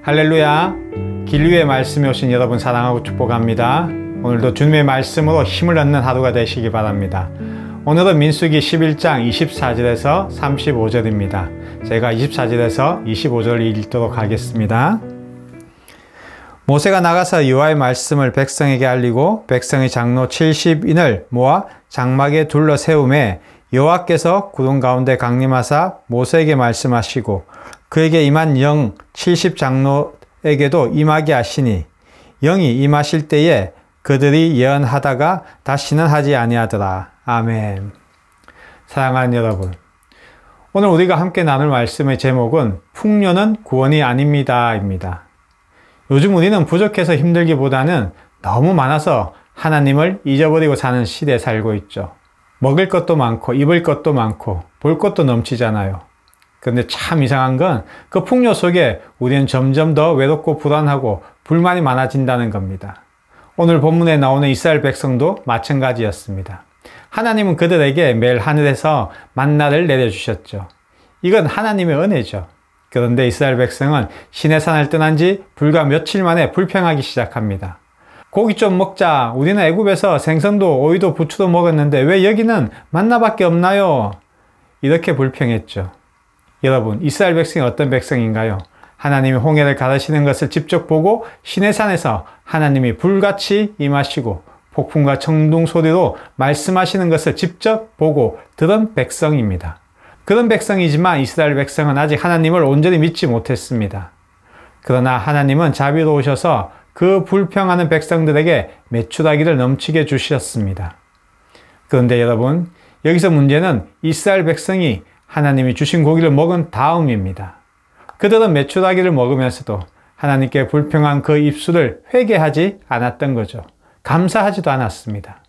할렐루야. 길 위의 말씀에 오신 여러분 사랑하고 축복합니다. 오늘도 주님의 말씀으로 힘을 얻는 하루가 되시기 바랍니다. 오늘은 민수기 11장 24절에서 35절입니다. 제가 24절에서 25절을 읽도록 하겠습니다. 모세가 나가서 여호와의 말씀을 백성에게 알리고 백성의 장로 70인을 모아 장막에 둘러 세우매 여호와께서 구름 가운데 강림하사 모세에게 말씀하시고 그에게 임한 영 70장로에게도 임하게 하시니 영이 임하실 때에 그들이 예언하다가 다시는 하지 아니하더라. 아멘. 사랑하는 여러분, 오늘 우리가 함께 나눌 말씀의 제목은 풍요는 구원이 아닙니다 입니다. 요즘 우리는 부족해서 힘들기보다는 너무 많아서 하나님을 잊어버리고 사는 시대에 살고 있죠. 먹을 것도 많고 입을 것도 많고 볼 것도 넘치잖아요. 그런데 참 이상한 건 그 풍요 속에 우리는 점점 더 외롭고 불안하고 불만이 많아진다는 겁니다. 오늘 본문에 나오는 이스라엘 백성도 마찬가지였습니다. 하나님은 그들에게 매일 하늘에서 만나를 내려주셨죠. 이건 하나님의 은혜죠. 그런데 이스라엘 백성은 시내산을 떠난 지 불과 며칠 만에 불평하기 시작합니다. 고기 좀 먹자. 우리는 애굽에서 생선도 오이도 부추도 먹었는데 왜 여기는 만나밖에 없나요? 이렇게 불평했죠. 여러분, 이스라엘 백성이 어떤 백성인가요? 하나님이 홍해를 가르시는 것을 직접 보고 시내산에서 하나님이 불같이 임하시고 폭풍과 천둥 소리로 말씀하시는 것을 직접 보고 들은 백성입니다. 그런 백성이지만 이스라엘 백성은 아직 하나님을 온전히 믿지 못했습니다. 그러나 하나님은 자비로우셔서 그 불평하는 백성들에게 메추라기를 넘치게 주셨습니다. 그런데 여러분, 여기서 문제는 이스라엘 백성이 하나님이 주신 고기를 먹은 다음입니다. 그들은 메추라기를 먹으면서도 하나님께 불평한 그 입술을 회개하지 않았던 거죠. 감사하지도 않았습니다.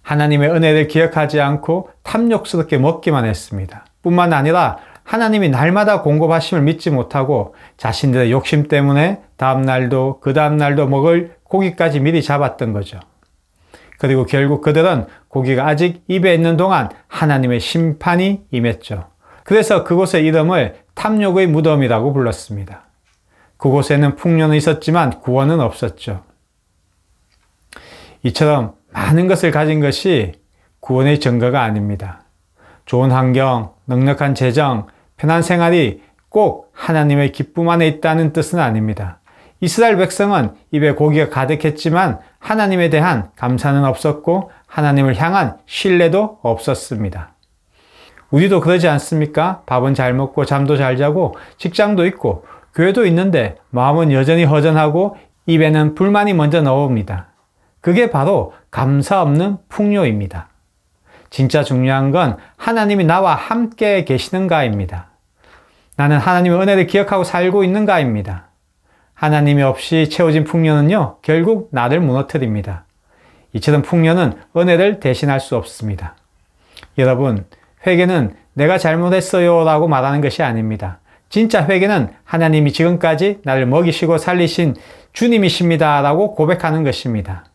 하나님의 은혜를 기억하지 않고 탐욕스럽게 먹기만 했습니다. 뿐만 아니라 하나님이 날마다 공급하심을 믿지 못하고 자신들의 욕심 때문에 다음날도 그 다음날도 먹을 고기까지 미리 잡았던 거죠. 그리고 결국 그들은 고기가 아직 입에 있는 동안 하나님의 심판이 임했죠. 그래서 그곳의 이름을 탐욕의 무덤이라고 불렀습니다. 그곳에는 풍요는 있었지만 구원은 없었죠. 이처럼 많은 것을 가진 것이 구원의 증거가 아닙니다. 좋은 환경, 넉넉한 재정, 편한 생활이 꼭 하나님의 기쁨 안에 있다는 뜻은 아닙니다. 이스라엘 백성은 입에 고기가 가득했지만 하나님에 대한 감사는 없었고 하나님을 향한 신뢰도 없었습니다. 우리도 그러지 않습니까? 밥은 잘 먹고 잠도 잘 자고 직장도 있고 교회도 있는데 마음은 여전히 허전하고 입에는 불만이 먼저 나옵니다. 그게 바로 감사 없는 풍요입니다. 진짜 중요한 건 하나님이 나와 함께 계시는가입니다. 나는 하나님의 은혜를 기억하고 살고 있는가입니다. 하나님이 없이 채워진 풍요는요, 결국 나를 무너뜨립니다. 이처럼 풍요는 은혜를 대신할 수 없습니다. 여러분, 회개는 내가 잘못했어요 라고 말하는 것이 아닙니다. 진짜 회개는 하나님이 지금까지 나를 먹이시고 살리신 주님이십니다 라고 고백하는 것입니다.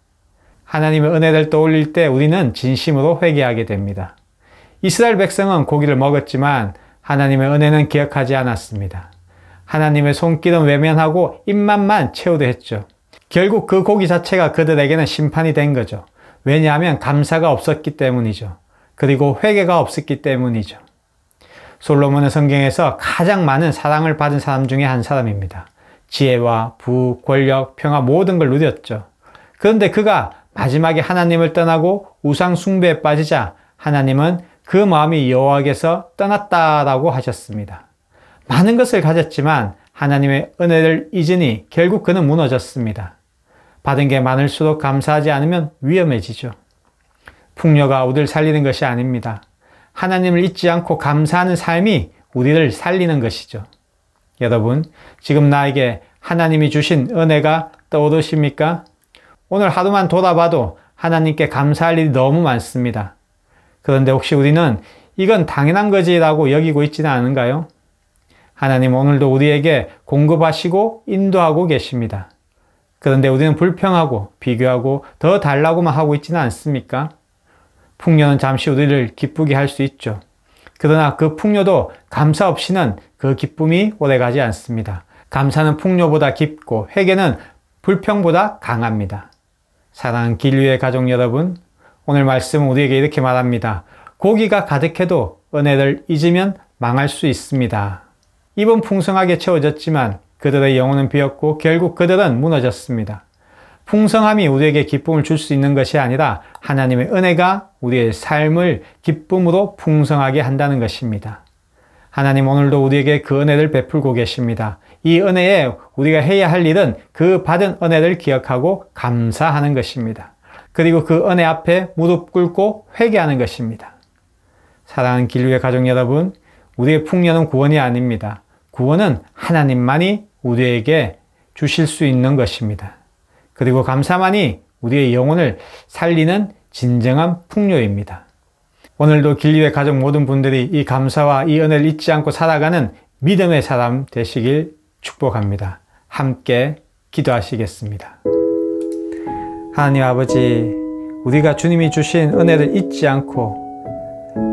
하나님의 은혜를 떠올릴 때 우리는 진심으로 회개하게 됩니다. 이스라엘 백성은 고기를 먹었지만 하나님의 은혜는 기억하지 않았습니다. 하나님의 손길은 외면하고 입맛만 채우려 했죠. 결국 그 고기 자체가 그들에게는 심판이 된 거죠. 왜냐하면 감사가 없었기 때문이죠. 그리고 회개가 없었기 때문이죠. 솔로몬은 성경에서 가장 많은 사랑을 받은 사람 중에 한 사람입니다. 지혜와 부, 권력, 평화 모든 걸 누렸죠. 그런데 그가 마지막에 하나님을 떠나고 우상 숭배에 빠지자 하나님은 그 마음이 여호와께서 떠났다라고 하셨습니다. 많은 것을 가졌지만 하나님의 은혜를 잊으니 결국 그는 무너졌습니다. 받은 게 많을수록 감사하지 않으면 위험해지죠. 풍요가 우리를 살리는 것이 아닙니다. 하나님을 잊지 않고 감사하는 삶이 우리를 살리는 것이죠. 여러분, 지금 나에게 하나님이 주신 은혜가 떠오르십니까? 오늘 하루만 돌아봐도 하나님께 감사할 일이 너무 많습니다. 그런데 혹시 우리는 이건 당연한 거지라고 여기고 있지는 않은가요? 하나님 오늘도 우리에게 공급하시고 인도하고 계십니다. 그런데 우리는 불평하고 비교하고 더 달라고만 하고 있지는 않습니까? 풍요는 잠시 우리를 기쁘게 할 수 있죠. 그러나 그 풍요도 감사 없이는 그 기쁨이 오래가지 않습니다. 감사는 풍요보다 깊고 회개는 불평보다 강합니다. 사랑하는 길류의 가족 여러분, 오늘 말씀은 우리에게 이렇게 말합니다. 고기가 가득해도 은혜를 잊으면 망할 수 있습니다. 입은 풍성하게 채워졌지만 그들의 영혼은 비었고 결국 그들은 무너졌습니다. 풍성함이 우리에게 기쁨을 줄 수 있는 것이 아니라 하나님의 은혜가 우리의 삶을 기쁨으로 풍성하게 한다는 것입니다. 하나님 오늘도 우리에게 그 은혜를 베풀고 계십니다. 이 은혜에 우리가 해야 할 일은 그 받은 은혜를 기억하고 감사하는 것입니다. 그리고 그 은혜 앞에 무릎 꿇고 회개하는 것입니다. 사랑하는 길류의 가족 여러분, 우리의 풍요는 구원이 아닙니다. 구원은 하나님만이 우리에게 주실 수 있는 것입니다. 그리고 감사만이 우리의 영혼을 살리는 진정한 풍요입니다. 오늘도 길류의 가족 모든 분들이 이 감사와 이 은혜를 잊지 않고 살아가는 믿음의 사람 되시길 축복합니다. 함께 기도하시겠습니다. 하나님 아버지, 우리가 주님이 주신 은혜를 잊지 않고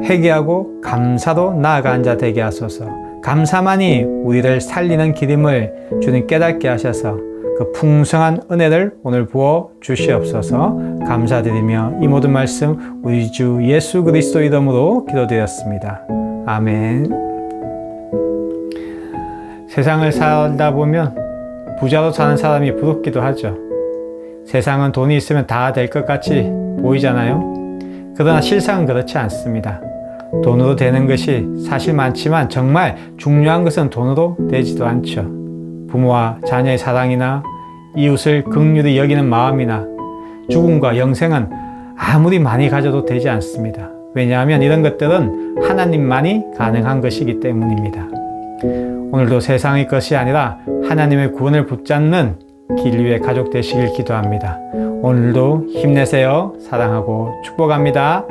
회개하고 감사로 나아가는 자 되게 하소서. 감사만이 우리를 살리는 길임을 주님 깨닫게 하셔서 그 풍성한 은혜를 오늘 부어 주시옵소서. 감사드리며 이 모든 말씀 우리 주 예수 그리스도 이름으로 기도드렸습니다. 아멘. 세상을 살다 보면 부자로 사는 사람이 부럽기도 하죠. 세상은 돈이 있으면 다 될 것 같이 보이잖아요. 그러나 실상은 그렇지 않습니다. 돈으로 되는 것이 사실 많지만 정말 중요한 것은 돈으로 되지도 않죠. 부모와 자녀의 사랑이나 이웃을 긍휼히 여기는 마음이나 죽음과 영생은 아무리 많이 가져도 되지 않습니다. 왜냐하면 이런 것들은 하나님만이 가능한 것이기 때문입니다. 오늘도 세상의 것이 아니라 하나님의 구원을 붙잡는 길류의 가족 되시길 기도합니다. 오늘도 힘내세요. 사랑하고 축복합니다.